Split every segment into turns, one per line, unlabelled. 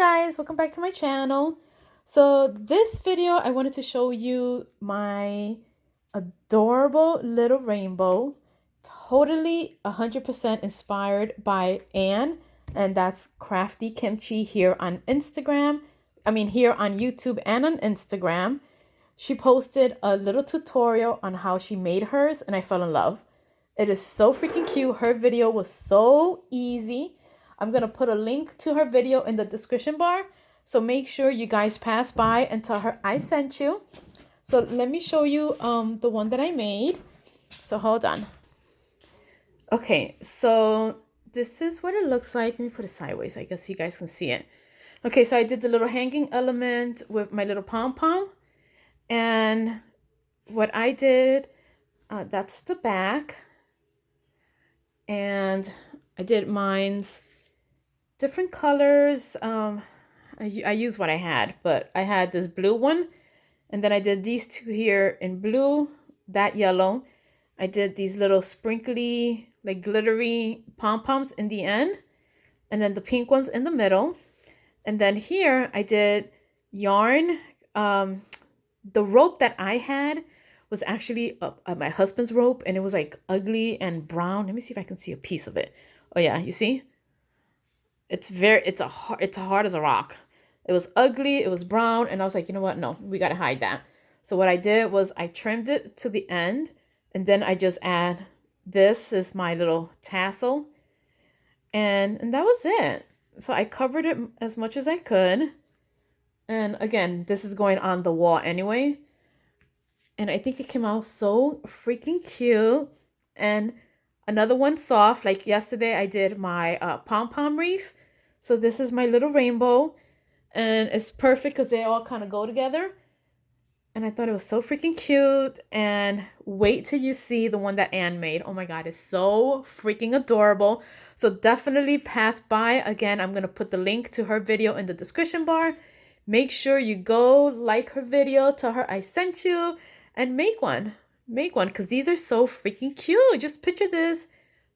guys, welcome back to my channel. So this video I wanted to show you my adorable little rainbow, totally 100% inspired by Anne, and that's CraftyKimchi here on Instagram. Here on YouTube and on Instagram. She posted a little tutorial on how she made hers and I fell in love. It is so freaking cute. Her video was so easy. I'm going to put a link to her video in the description bar. So make sure you guys pass by and tell her I sent you. So let me show you the one that I made. So hold on. Okay, so this is what it looks like. Let me put it sideways. I guess you guys can see it. Okay, so I did the little hanging element with my little pom-pom. And what I did, that's the back. And I did mine's different colors. I used what I had, but I had this blue one. And then I did these two here in blue, that yellow. I did these little sprinkly, like glittery pom-poms in the end. And then the pink ones in the middle. And then here I did yarn. The rope that I had was actually my husband's rope, and it was like ugly and brown. Let me see if I can see a piece of it. Oh yeah, you see? It's hard as a rock. It was ugly, it was brown, and I was like, you know what? No, we gotta hide that. So what I did was I trimmed it to the end, and then I just add this is my little tassel, and that was it. So I covered it as much as I could. And again, this is going on the wall anyway. And I think it came out so freaking cute. And another one soft, like yesterday I did my pom-pom wreath. So this is my little rainbow. And it's perfect because they all kind of go together. And I thought it was so freaking cute. And wait till you see the one that Anne made. Oh my God, it's so freaking adorable. So definitely pass by. Again, I'm going to put the link to her video in the description bar. Make sure you go like her video, tell her I sent you, and make one. Make one, because these are so freaking cute. Just picture this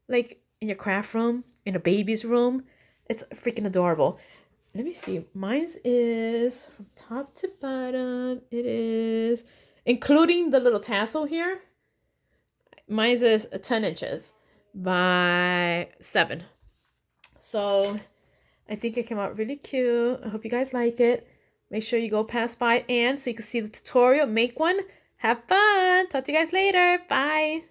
like in your craft room, in a baby's room. It's freaking adorable. Let me see. Mine's is from top to bottom. It is, including the little tassel here. Mine's is 10 inches by 7. So I think it came out really cute. I hope you guys like it. Make sure you go pass by Anne so you can see the tutorial. Make one. Have fun. Talk to you guys later. Bye.